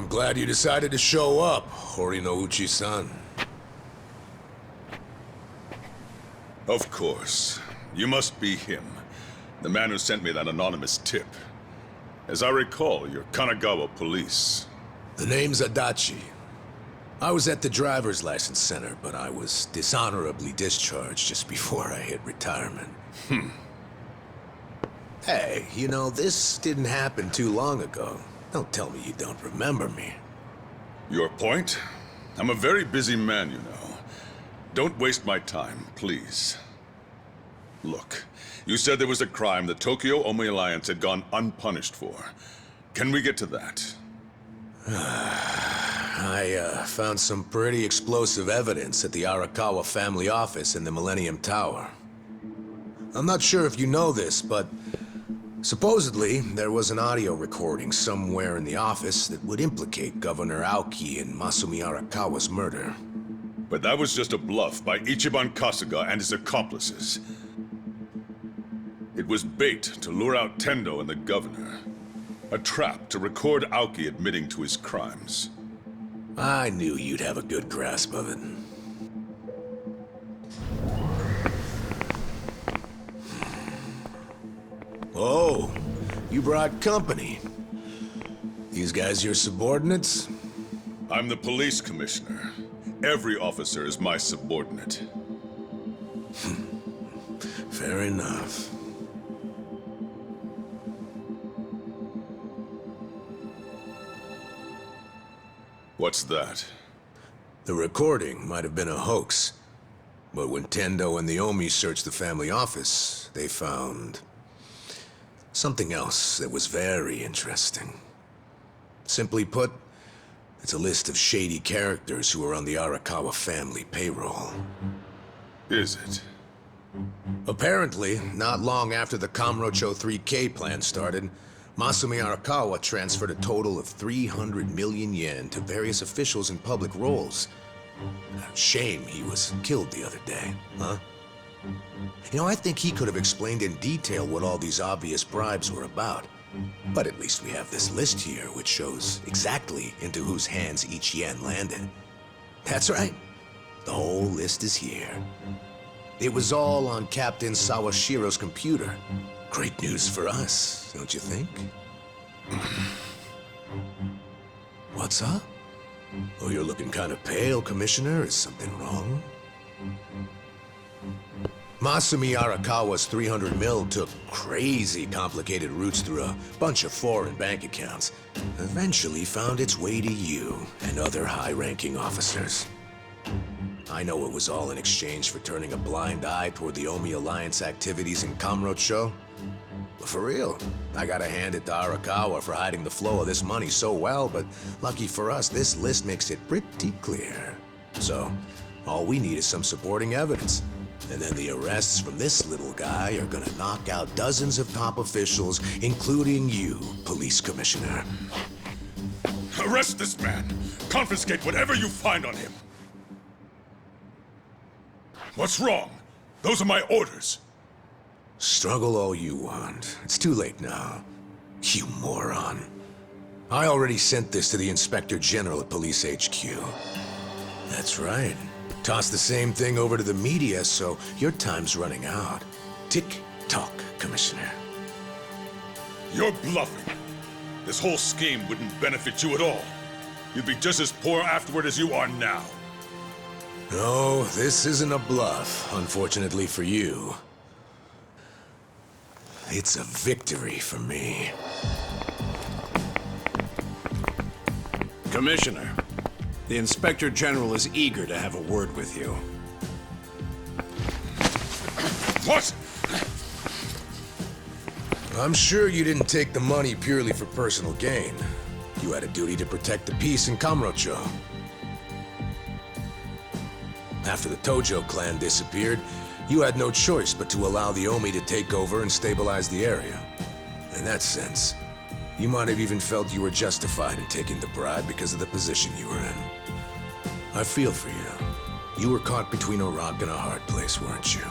I'm glad you decided to show up, Horinouchi-san. Of course. You must be him. The man who sent me that anonymous tip. As I recall, you're Kanagawa police. The name's Adachi. I was at the driver's license center, but I was dishonorably discharged just before I hit retirement. Hey, you know, this didn't happen too long ago. Don't tell me you don't remember me. Your point? I'm a very busy man, you know. Don't waste my time, please. Look, you said there was a crime the Tokyo Omi Alliance had gone unpunished for. Can we get to that? I found some pretty explosive evidence at the Arakawa family office in the Millennium Tower. I'm not sure if you know this, but supposedly there was an audio recording somewhere in the office that would implicate Governor Aoki in Masumi Arakawa's murder. But that was just a bluff by Ichiban Kasuga and his accomplices. It was bait to lure out Tendo and the governor. A trap to record Aoki admitting to his crimes. I knew you'd have a good grasp of it. Oh, you brought company. These guys your subordinates? I'm the police commissioner. Every officer is my subordinate. Fair enough. What's that? The recording might have been a hoax, but when Tendo and the Omi searched the family office, they found something else that was very interesting. Simply put, it's a list of shady characters who are on the Arakawa family payroll. Is it? Apparently, not long after the Kamurocho 3K plan started, Masumi Arakawa transferred a total of 300 million yen to various officials in public roles. Shame he was killed the other day, huh? You know, I think he could have explained in detail what all these obvious bribes were about. But at least we have this list here, which shows exactly into whose hands each yen landed. That's right. The whole list is here. It was all on Captain Sawashiro's computer. Great news for us, don't you think? What's up? Oh, you're looking kind of pale, Commissioner. Is something wrong? Masumi Arakawa's 300 mil took crazy complicated routes through a bunch of foreign bank accounts. Eventually found its way to you and other high-ranking officers. I know it was all in exchange for turning a blind eye toward the Omi Alliance activities in Kamurocho. But for real, I gotta hand it to Arakawa for hiding the flow of this money so well, but lucky for us, this list makes it pretty clear. So, all we need is some supporting evidence. And then the arrests from this little guy are gonna knock out dozens of top officials, including you, Police Commissioner. Arrest this man! Confiscate whatever you find on him! What's wrong? Those are my orders. Struggle all you want. It's too late now. You moron. I already sent this to the Inspector General at Police HQ. That's right. Toss the same thing over to the media, so your time's running out. Tick-tock, Commissioner. You're bluffing. This whole scheme wouldn't benefit you at all. You'd be just as poor afterward as you are now. No, this isn't a bluff, unfortunately for you. It's a victory for me. Commissioner, the Inspector General is eager to have a word with you. What? I'm sure you didn't take the money purely for personal gain. You had a duty to protect the peace in Kamurocho. After the Tojo clan disappeared, you had no choice but to allow the Omi to take over and stabilize the area. In that sense, you might have even felt you were justified in taking the bribe because of the position you were in. I feel for you. You were caught between a rock and a hard place, weren't you?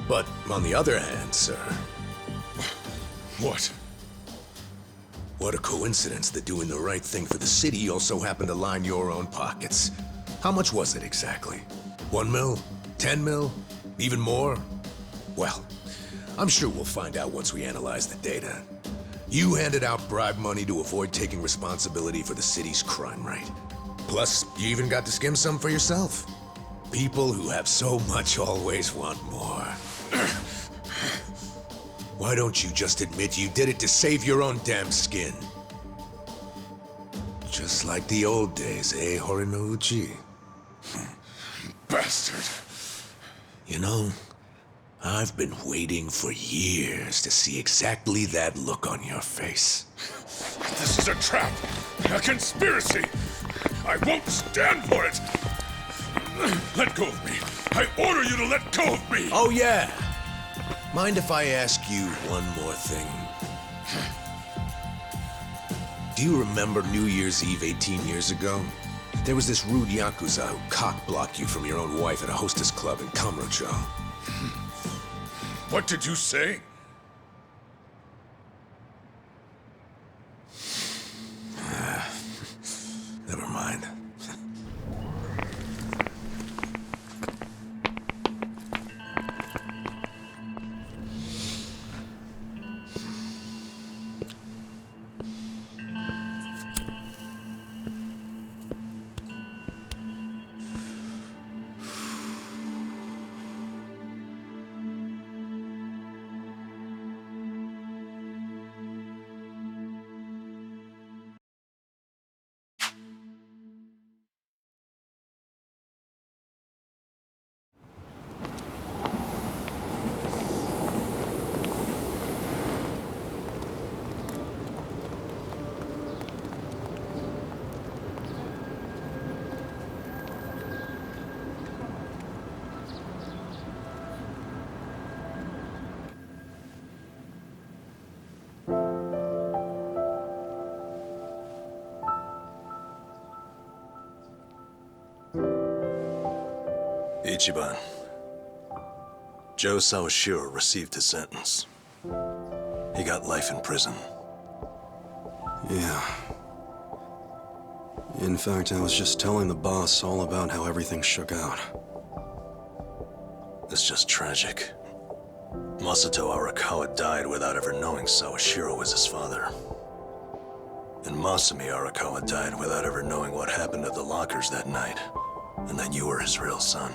But on the other hand, sir... What? What a coincidence that doing the right thing for the city also happened to line your own pockets. How much was it exactly? 1 mil? 10 mil? Even more? Well, I'm sure we'll find out once we analyze the data. You handed out bribe money to avoid taking responsibility for the city's crime rate. Plus, you even got to skim some for yourself. People who have so much always want more. Why don't you just admit you did it to save your own damn skin? Just like the old days, eh, Horinouchi? Bastard! You know, I've been waiting for years to see exactly that look on your face. This is a trap! A conspiracy! I won't stand for it! Let go of me! I order you to let go of me! Oh, yeah! Mind if I ask you one more thing? Do you remember New Year's Eve 18 years ago? There was this rude Yakuza who cock-blocked you from your own wife at a hostess club in Kamurocho. What did you say? Never mind. Ichiban. Joe Sawashiro received his sentence. He got life in prison. Yeah. In fact, I was just telling the boss all about how everything shook out. It's just tragic. Masato Arakawa died without ever knowing Sawashiro was his father. And Masumi Arakawa died without ever knowing what happened at the lockers that night, and that you were his real son.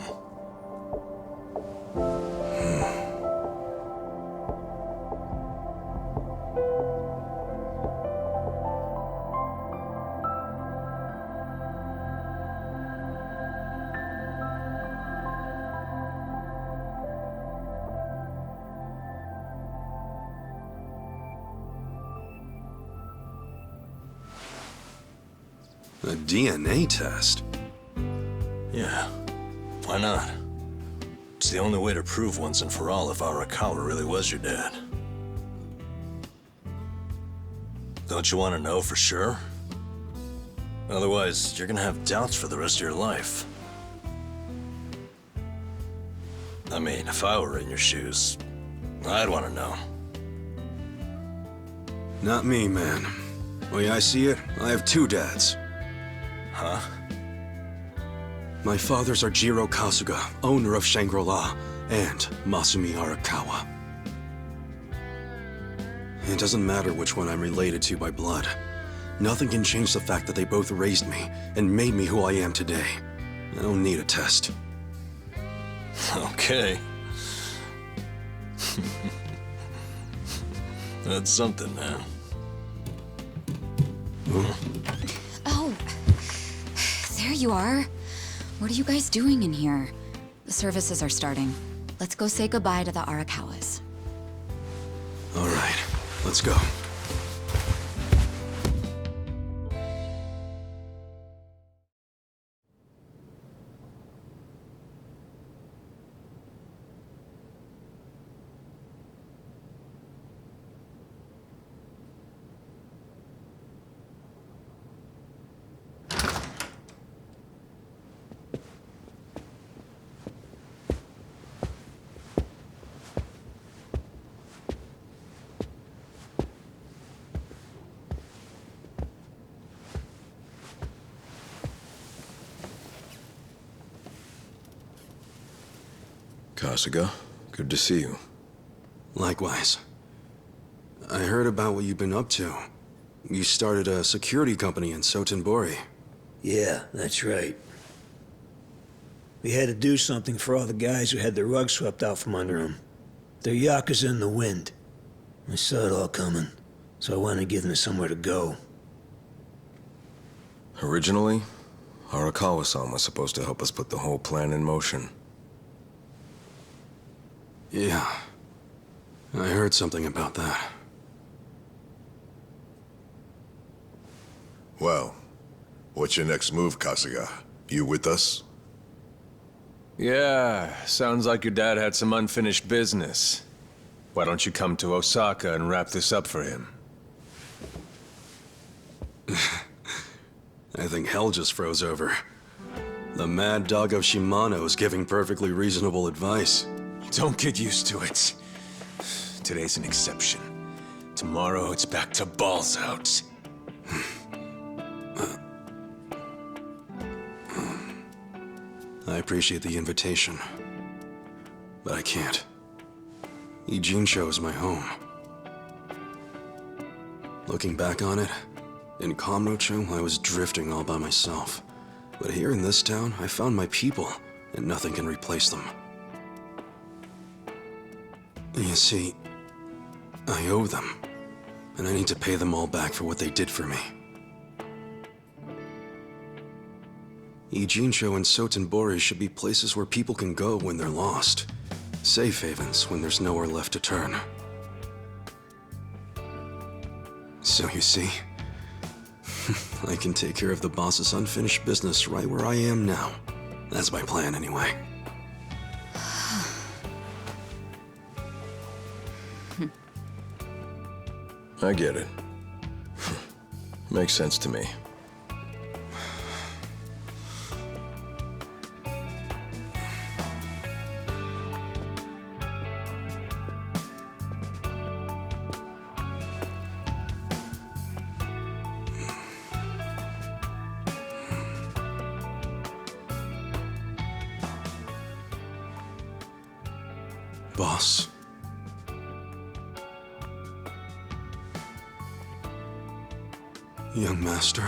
A DNA test? Yeah, why not? It's the only way to prove once and for all if Arakawa really was your dad. Don't you want to know for sure? Otherwise, you're gonna have doubts for the rest of your life. I mean, if I were in your shoes, I'd want to know. Not me, man. The way I see it, I have two dads. Huh? My fathers are Jiro Kasuga, owner of Shangri-La, and Masumi Arakawa. It doesn't matter which one I'm related to by blood. Nothing can change the fact that they both raised me and made me who I am today. I don't need a test. Okay. That's something, man. Oh, there you are. What are you guys doing in here? The services are starting. Let's go say goodbye to the Arakawas. All right, let's go. Kasuga, good to see you. Likewise. I heard about what you've been up to. You started a security company in Sotenbori. Yeah, that's right. We had to do something for all the guys who had their rug swept out from under them. They're Yakuza in the wind. I saw it all coming, so I wanted to give them somewhere to go. Originally, Arakawa-san was supposed to help us put the whole plan in motion. Yeah. I heard something about that. Well, what's your next move, Kasuga? You with us? Yeah, sounds like your dad had some unfinished business. Why don't you come to Osaka and wrap this up for him? I think hell just froze over. The mad dog of Shimano is giving perfectly reasonable advice. Don't get used to it. Today's an exception. Tomorrow it's back to balls out. I appreciate the invitation, but I can't. Ijincho is my home. Looking back on it, in Kamurocho, I was drifting all by myself. But here in this town, I found my people, and nothing can replace them. You see, I owe them, and I need to pay them all back for what they did for me. Ijincho and Sotenbori should be places where people can go when they're lost. Safe havens when there's nowhere left to turn. So you see, I can take care of the boss's unfinished business right where I am now. That's my plan anyway. I get it. Makes sense to me. Boss. Young master.